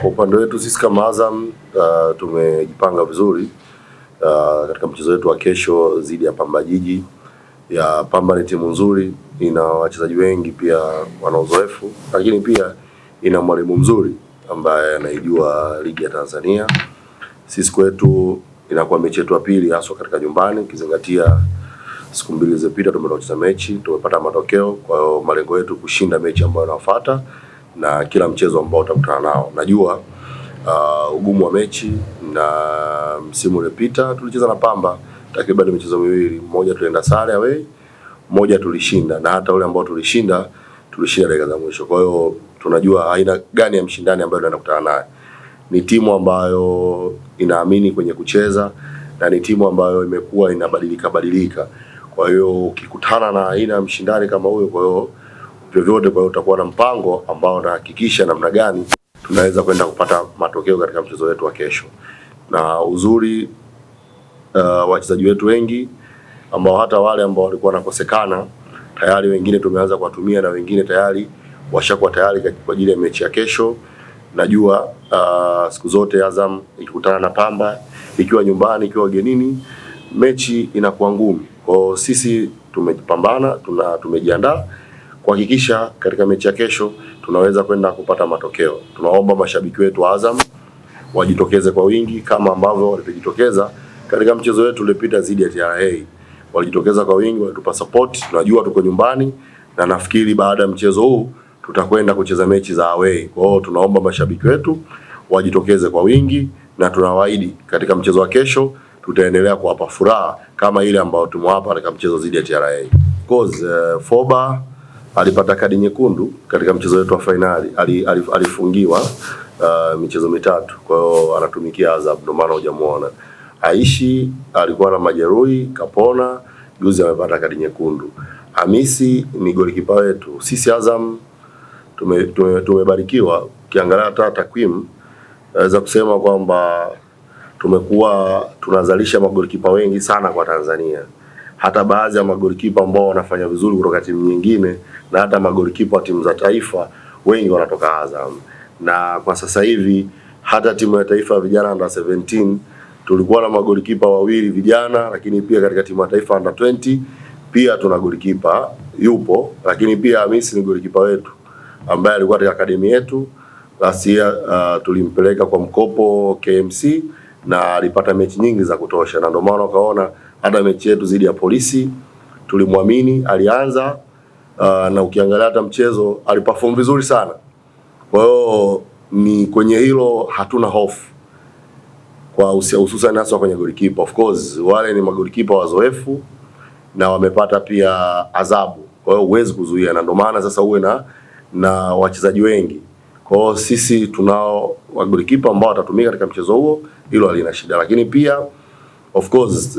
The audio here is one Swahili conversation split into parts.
Kwa upande wetu sisi kama Azam tumejipanga vizuri katika mchezo wetu wa kesho dhidi ya Pamba Jiji. Pamba ni timu nzuri, ina wachezaji wengi pia wana uzoefu, lakini pia ina mwalimu mzuri ambaye anaijua ligi ya Tanzania. Sisi kwetu inakuwa mechi yetu ya pili hasa katika nyumbani, ukizingatia siku mbili zilizopita tumecheza mechi, tumepata matokeo. Kwa hiyo malengo yetu kushinda mechi ambayo inafuata na kila mchezo ambao utakutana nao. Najua ugumu wa mechi, na msimu uliopita tulicheza na Pamba takriban michezo miwili, mmoja tulienda sare away, mmoja tulishinda, na hata ule ambao tulishinda dakika za mwisho. Kwa hiyo tunajua aina gani ya mshindani ambaye tunaenda kukutana naye. Ni timu ambayo inaamini kwenye kucheza na ni timu ambayo imekuwa inabadilika. Kwa hiyo ukikutana na aina ya mshindani kama huyo, kwa hiyo vyovyote, kwa hiyo utakuwa na mpango ambao unahakikisha namna gani tunaweza kwenda kupata matokeo katika mchezo wetu wa kesho. Na uzuri wachezaji wetu wengi ambao hata wale ambao walikuwa wanakosekana tayari wengine tumeanza kuwatumia, na wengine tayari washakuwa tayari kwa ajili ya mechi ya kesho. Najua siku zote Azam ikikutana na Pamba, ikiwa nyumbani ikiwa ugenini, mechi inakuwa ngumu. Kwa sisi tumejipambana, tumejiandaa kuhakikisha katika mechi ya kesho tunaweza kwenda kupata matokeo. Tunaomba mashabiki wetu wa Azam wajitokeze kwa wingi kama ambavyo walijitokeza katika mchezo wetu uliopita dhidi ya TRA. Walijitokeza kwa wingi, walitupa support. Tunajua tuko nyumbani, na nafikiri baada ya mchezo huu tutakwenda kucheza mechi za away. Kwa hiyo tunaomba mashabiki wetu wajitokeze kwa wingi, na tunawaahidi katika mchezo wa kesho tutaendelea kuwapa furaha kama ile ambayo tumewapa katika mchezo dhidi ya TRA. Cause Foba alipata kadi nyekundu katika mchezo wetu wa finali, alifungiwa michezo mitatu, kwa hiyo anatumikia Azam, ndio maana hujamuona. Aishi alikuwa na majeruhi, kapona, juzi amepata kadi nyekundu. Hamisi ni golikipa wetu. Sisi Azam tumebarikiwa, ukiangalia hata takwimu naweza kusema kwamba tumekuwa tunazalisha magolikipa wengi sana kwa Tanzania. Hata baadhi ya magolikipa ambao wanafanya vizuri kutoka timu nyingine, na hata magolikipa wa timu za taifa wengi wanatoka Azam. Na kwa sasa hivi hata timu ya taifa ya vijana under 17 tulikuwa na magolikipa wawili vijana, lakini pia katika timu ya taifa under 20 pia tuna golikipa yupo, lakini pia Hamisi ni golikipa wetu ambaye alikuwa katika akademi yetu. Last year tulimpeleka kwa mkopo KMC na alipata mechi nyingi za kutosha, na ndio maana ukaona hata mechi yetu dhidi ya Polisi tulimwamini, alianza na ukiangalia hata mchezo aliperform vizuri sana. Kwa hiyo ni kwenye hilo hatuna hofu, kwa hususan hasa kwenye golikipa. Of course wale ni magolikipa wazoefu na wamepata pia adhabu, kwa hiyo huwezi kuzuia, na ndio maana sasa uwe na wachezaji wengi. Kwa hiyo sisi tunao magolikipa ambao watatumika katika mchezo huo, hilo halina shida. Lakini pia of course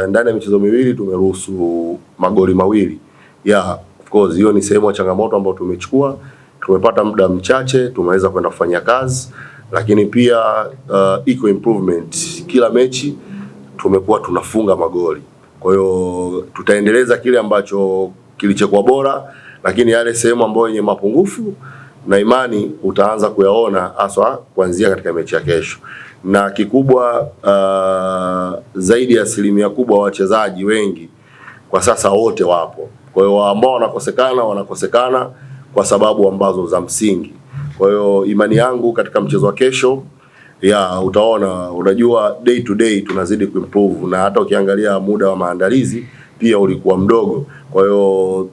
ndani ya michezo miwili tumeruhusu magoli mawili. Of course hiyo ni sehemu ya changamoto ambayo tumechukua. Tumepata muda mchache, tumeweza kwenda kufanya kazi, lakini pia iko improvement. Kila mechi tumekuwa tunafunga magoli. Kwa hiyo tutaendeleza kile ambacho kilichokuwa bora, lakini yale sehemu ambayo yenye mapungufu na imani utaanza kuyaona hasa kuanzia katika mechi ya kesho. Na kikubwa zaidi ya asilimia kubwa wachezaji wengi kwa sasa wote wapo. Kwa hiyo ambao wanakosekana kwa sababu ambazo za msingi. Kwa hiyo imani yangu katika mchezo wa kesho utaona, unajua day to day tunazidi kuimprove, na hata ukiangalia muda wa maandalizi pia ulikuwa mdogo. Kwa hiyo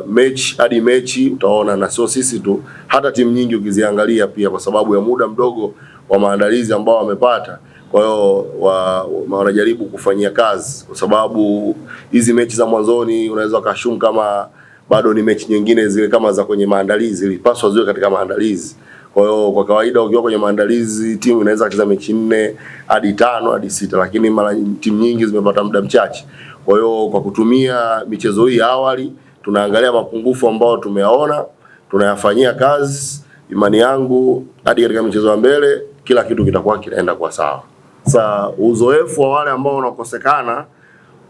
mechi hadi mechi utaona, na sio sisi tu, hata timu nyingi ukiziangalia pia kwa sababu ya muda mdogo wa maandalizi ambao wamepata. Kwa hiyo wanajaribu kufanyia kazi, kwa sababu hizi mechi za mwanzoni unaweza kashumu kama bado ni mechi nyingine zile kama za kwenye maandalizi, ilipaswa ziwe katika maandalizi. Kwa hiyo kwa kawaida ukiwa kwenye maandalizi timu inaweza kucheza mechi 4 hadi 5 hadi 6, lakini mara timu nyingi zimepata muda mchache. Kwa hiyo kwa kutumia michezo hii awali tunaangalia mapungufu ambao tumeyaona, tunayafanyia kazi. Imani yangu hadi katika michezo ya mbele kila kitu kitakuwa kinaenda kwa sawa. Sasa uzoefu wa wale ambao unakosekana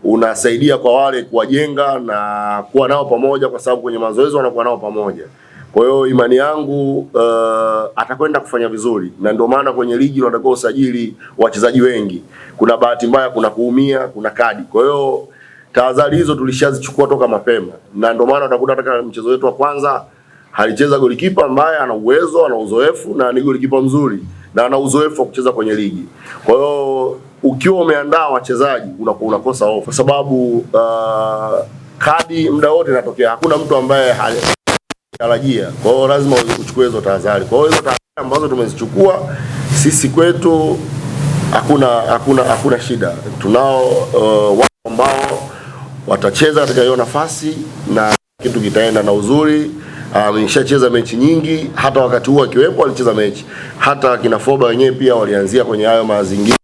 unasaidia kwa wale kuwajenga na kuwa nao pamoja, kwa sababu kwenye mazoezi wanakuwa nao pamoja. Kwa hiyo imani yangu atakwenda kufanya vizuri, na ndio maana kwenye ligi unatakiwa usajili wachezaji wengi. Kuna bahati mbaya, kuna kuumia, kuna kadi. Kwa hiyo tahadhari hizo tulishazichukua toka mapema, na ndio maana utakuta katika mchezo wetu wa kwanza alicheza golikipa ambaye ana uwezo, ana uzoefu na ni golikipa mzuri na ana uzoefu wa kucheza kwenye ligi. Kwa hiyo ukiwa umeandaa wachezaji unakosa hofu, kwa sababu kadi muda wote inatokea, hakuna mtu ambaye hatarajia. Kwa hiyo lazima uchukue hizo tahadhari. Kwa hiyo hizo tahadhari ambazo tumezichukua sisi kwetu hakuna shida. Tunao watu ambao watacheza katika hiyo nafasi na kitu kitaenda na uzuri. Ameshacheza mechi nyingi, hata wakati huo akiwepo alicheza mechi. Hata kina Foba wenyewe pia walianzia kwenye hayo mazingira,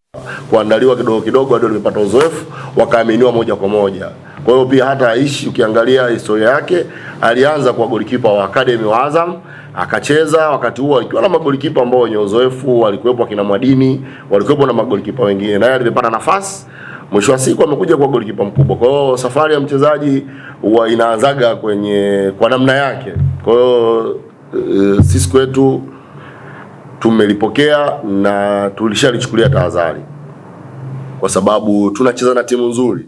kuandaliwa kidogo kidogo hadi walipata uzoefu, wakaaminiwa moja kwa moja. Kwa hiyo pia hata Aishi, ukiangalia historia yake, alianza kwa golikipa wa Academy wa Azam, akacheza wakati huo alikuwa na magolikipa ambao wenye uzoefu, walikuwepo kina Mwadini, walikuwepo na magolikipa wengine, naye alipata nafasi. Mwisho wa siku amekuja kwa golikipa mkubwa. Kwa hiyo safari ya mchezaji huwa inaanzaga kwa namna yake. Kwa hiyo sisi kwetu tumelipokea na tulishalichukulia tahadhari, kwa sababu tunacheza na timu nzuri.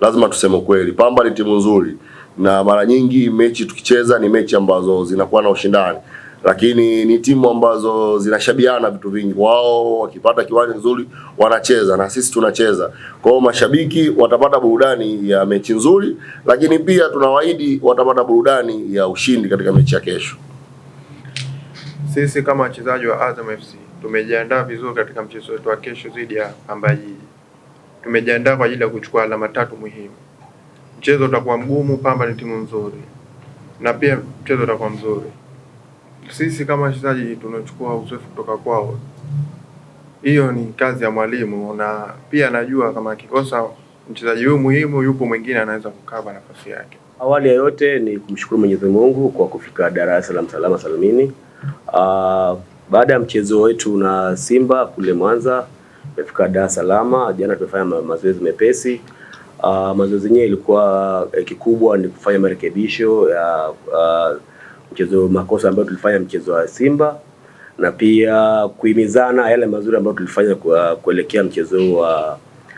Lazima tuseme kweli, Pamba ni timu nzuri, na mara nyingi mechi tukicheza ni mechi ambazo zinakuwa na ushindani, lakini ni timu ambazo zinashabiana vitu vingi. Wao wakipata kiwanja nzuri wanacheza na sisi tunacheza. Kwa hiyo mashabiki watapata burudani ya mechi nzuri, lakini pia tunawaahidi watapata burudani ya ushindi katika mechi ya kesho. Sisi kama wachezaji wa Azam FC tumejiandaa vizuri katika mchezo wetu wa kesho dhidi ya Pamba Jiji. Tumejiandaa kwa ajili ya kuchukua alama 3 muhimu. Mchezo utakuwa mgumu, Pamba ni timu nzuri, na pia mchezo utakuwa mzuri. Sisi kama wachezaji tunachukua uzoefu kutoka kwao. Hiyo ni kazi ya mwalimu, na pia najua kama akikosa mchezaji huyu muhimu, yupo mwingine anaweza kukava nafasi yake. Awali ya yote ni kumshukuru Mwenyezi Mungu kwa kufika Dar es Salaam salama salamini. Baada ya mchezo wetu na Simba kule Mwanza, tumefika Dar salama. Jana tumefanya mazoezi mepesi. Mazoezi yenyewe ilikuwa kikubwa ni kufanya marekebisho ya makosa ambayo tulifanya mchezo wa Simba, na pia kuhimizana yale mazuri ambayo tulifanya kuelekea mchezo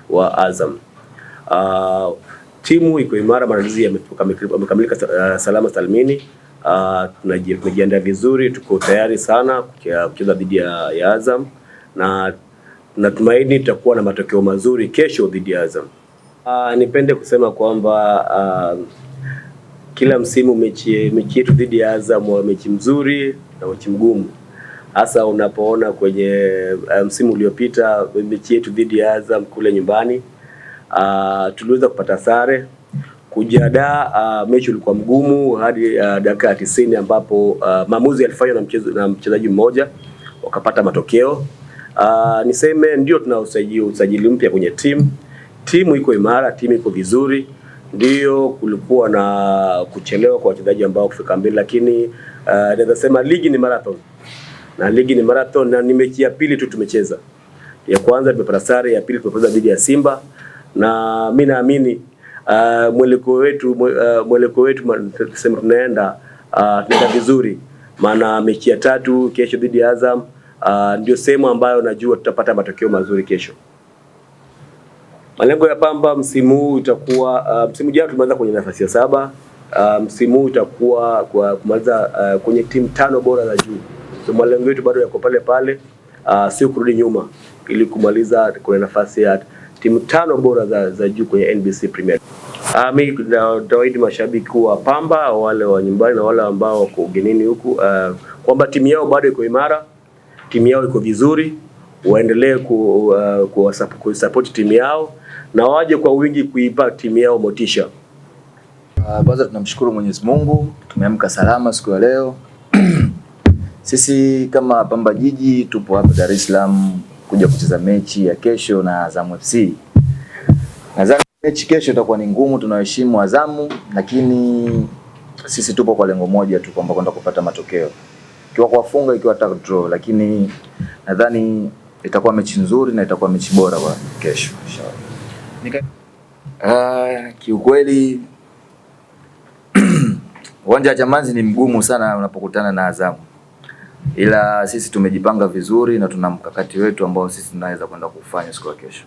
wa Azam. Timu iko imara, maandalizi yamekamilika salama salimini. Tunajiandaa vizuri, tuko tayari sana kucheza dhidi ya Azam, na natumaini tutakuwa na matokeo mazuri kesho dhidi ya Azam. Nipende kusema kwamba kila msimu mechi yetu dhidi ya Azam wa mechi mzuri na mechi mgumu. Hasa unapoona kwenye msimu uliopita mechi yetu dhidi ya Azam kule nyumbani, tuliweza kupata sare. Kujiandaa mechi ilikuwa mgumu hadi dakika 90 ambapo maamuzi yalifanywa na mchezaji mmoja wakapata matokeo. Niseme ndio tuna usajili mpya kwenye timu iko imara, timu iko vizuri. Ndio kulikuwa na kuchelewa kwa wachezaji ambao kufika mbele, lakini naweza sema ligi ni marathon, na ni mechi ya pili tu tumecheza. Ya kwanza tumepata sare, ya pili tumepoteza dhidi ya Simba, na mimi naamini mwelekeo wetu tunaenda vizuri, maana mechi ya 3 kesho dhidi ya Azam ndio sehemu ambayo najua tutapata matokeo mazuri kesho. Malengo ya Pamba msimu huu itakuwa msimu jana tumeanza kwenye nafasi ya 7. Msimu huu itakuwa kwa kumaliza kwenye timu 5 bora za juu. So malengo yetu bado yako pale, sio kurudi nyuma, ili kumaliza kwenye nafasi ya timu 5 bora za juu kwenye NBC Premier. Mimi nitawaahidi mashabiki wa Pamba, wale wa nyumbani na wale ambao wako ugenini huku, kwamba timu yao bado iko imara, timu yao iko vizuri, waendelee kusupport timu yao na waje kwa wingi kuipa timu yao motisha. Kwanza tunamshukuru Mwenyezi Mungu, tumeamka salama siku ya leo. Sisi kama Pamba Jiji tupo hapa Dar es Salaam kuja kucheza mechi ya kesho na Azam FC. Nadhani mechi kesho itakuwa ni ngumu, tunaheshimu Azamu, lakini sisi tupo kwa lengo moja tu, kwamba kwenda kupata matokeo. Ikiwa kuwafunga, ikiwa draw, lakini nadhani itakuwa mechi nzuri na itakuwa mechi bora kwa kesho inshallah. Kiukweli Uwanja wa Chamazi ni mgumu sana unapokutana na Azam, ila sisi tumejipanga vizuri na tuna mkakati wetu ambao sisi tunaweza kwenda kufanya siku ya kesho.